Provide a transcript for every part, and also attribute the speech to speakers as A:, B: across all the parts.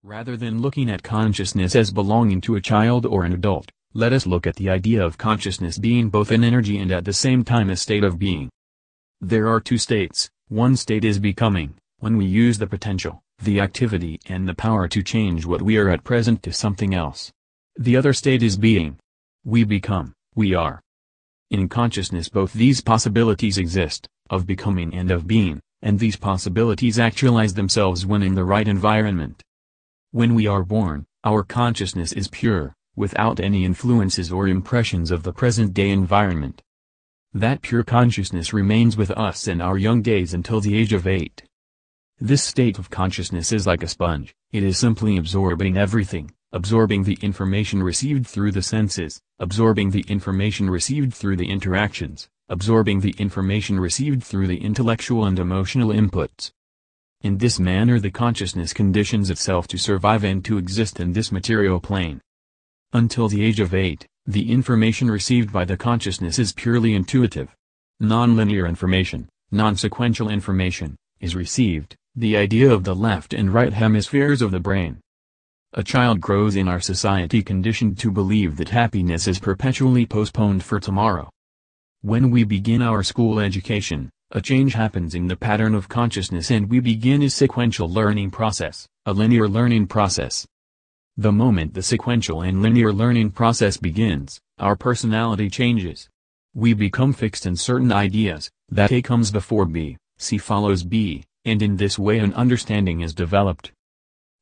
A: Rather than looking at consciousness as belonging to a child or an adult, let us look at the idea of consciousness being both an energy and at the same time a state of being. There are two states. One state is becoming, when we use the potential, the activity and the power to change what we are at present to something else. The other state is being. We become, we are. In consciousness both these possibilities exist, of becoming and of being, and these possibilities actualize themselves when in the right environment. When we are born, our consciousness is pure, without any influences or impressions of the present-day environment. That pure consciousness remains with us in our young days until the age of 8. This state of consciousness is like a sponge, it is simply absorbing everything, absorbing the information received through the senses, absorbing the information received through the interactions, absorbing the information received through the intellectual and emotional inputs. In this manner the consciousness conditions itself to survive and to exist in this material plane. Until the age of 8, the information received by the consciousness is purely intuitive. Non-linear information, non-sequential information, is received, the idea of the left and right hemispheres of the brain. A child grows in our society conditioned to believe that happiness is perpetually postponed for tomorrow. When we begin our school education, a change happens in the pattern of consciousness and we begin a sequential learning process, a linear learning process. The moment the sequential and linear learning process begins, our personality changes. We become fixed in certain ideas, that A comes before B, C follows B, and in this way an understanding is developed.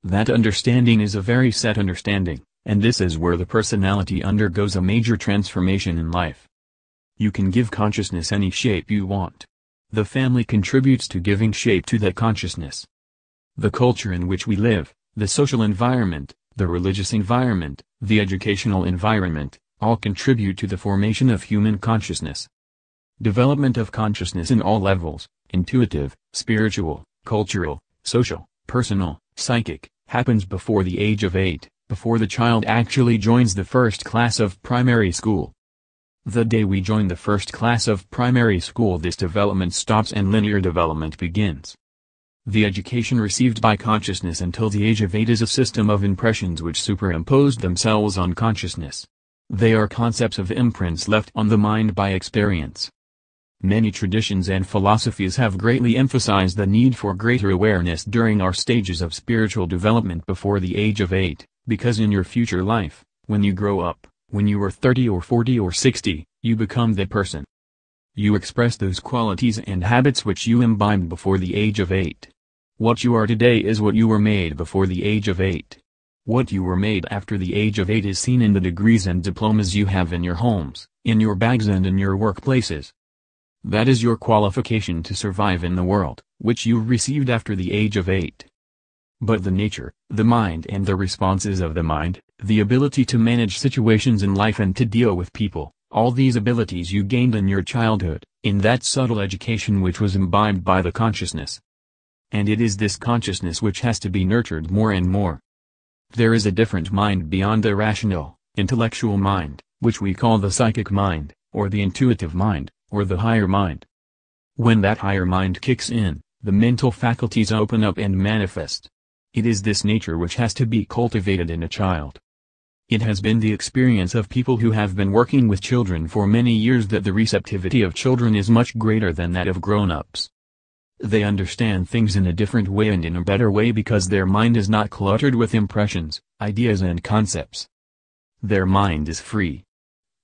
A: That understanding is a very set understanding, and this is where the personality undergoes a major transformation in life. You can give consciousness any shape you want. The family contributes to giving shape to that consciousness. The culture in which we live, the social environment, the religious environment, the educational environment, all contribute to the formation of human consciousness. Development of consciousness in all levels, intuitive, spiritual, cultural, social, personal, psychic, happens before the age of 8, before the child actually joins the first class of primary school. The day we join the first class of primary school this development stops and linear development begins. The education received by consciousness until the age of 8 is a system of impressions which superimposed themselves on consciousness. They are concepts of imprints left on the mind by experience. Many traditions and philosophies have greatly emphasized the need for greater awareness during our stages of spiritual development before the age of 8, because in your future life, when you grow up, when you are 30 or 40 or 60, you become that person. You express those qualities and habits which you imbibed before the age of 8. What you are today is what you were made before the age of 8. What you were made after the age of 8 is seen in the degrees and diplomas you have in your homes, in your bags and in your workplaces. That is your qualification to survive in the world, which you received after the age of 8. But the nature, the mind and the responses of the mind, the ability to manage situations in life and to deal with people, all these abilities you gained in your childhood, in that subtle education which was imbibed by the consciousness. And it is this consciousness which has to be nurtured more and more. There is a different mind beyond the rational, intellectual mind, which we call the psychic mind, or the intuitive mind, or the higher mind. When that higher mind kicks in, the mental faculties open up and manifest. It is this nature which has to be cultivated in a child. It has been the experience of people who have been working with children for many years that the receptivity of children is much greater than that of grown-ups. They understand things in a different way and in a better way because their mind is not cluttered with impressions, ideas and concepts. Their mind is free.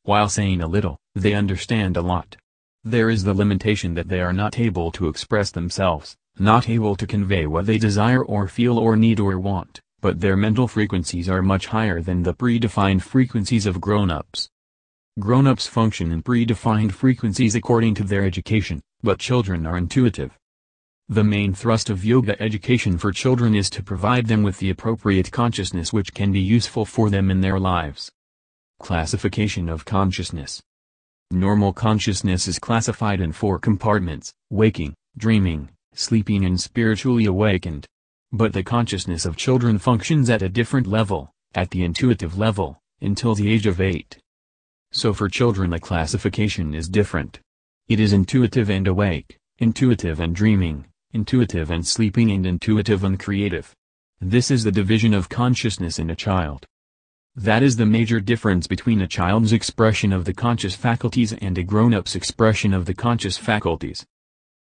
A: While saying a little, they understand a lot. There is the limitation that they are not able to express themselves, not able to convey what they desire or feel or need or want, but their mental frequencies are much higher than the predefined frequencies of grown-ups. Grown-ups function in predefined frequencies according to their education, but children are intuitive. The main thrust of yoga education for children is to provide them with the appropriate consciousness which can be useful for them in their lives. Classification of consciousness. Normal consciousness is classified in 4 compartments: waking, dreaming, sleeping and spiritually awakened. But the consciousness of children functions at a different level, at the intuitive level, until the age of 8. So for children the classification is different. It is intuitive and awake, intuitive and dreaming, intuitive and sleeping and intuitive and creative. This is the division of consciousness in a child. That is the major difference between a child's expression of the conscious faculties and a grown-up's expression of the conscious faculties.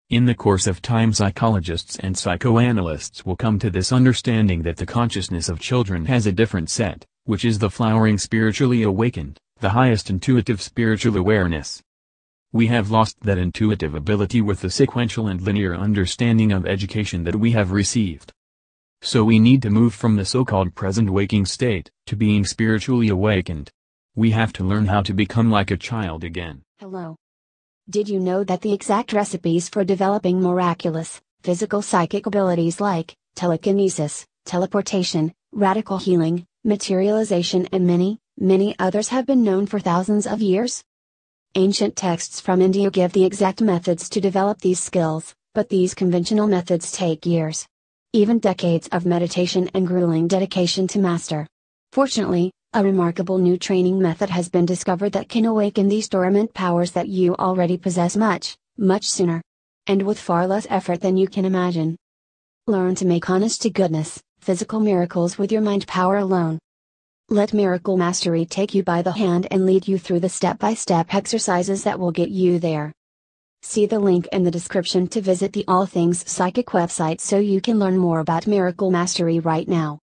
A: In the course of time, psychologists and psychoanalysts will come to this understanding that the consciousness of children has a different set, which is the flowering spiritually awakened, the highest intuitive spiritual awareness. We have lost that intuitive ability with the sequential and linear understanding of education that we have received. So we need to move from the so-called present waking state, to being spiritually awakened. We have to learn how to become like a child again.
B: Hello. Did you know that the exact recipes for developing miraculous, physical psychic abilities like telekinesis, teleportation, radical healing, materialization and many others have been known for thousands of years? Ancient texts from India give the exact methods to develop these skills, but these conventional methods take years, even decades of meditation and grueling dedication to master. Fortunately, a remarkable new training method has been discovered that can awaken these dormant powers that you already possess much sooner. And with far less effort than you can imagine. Learn to make honest-to-goodness, physical miracles with your mind power alone. Let Miracle Mastery take you by the hand and lead you through the step-by-step exercises that will get you there. See the link in the description to visit the All Things Psychic website so you can learn more about Miracle Mastery right now.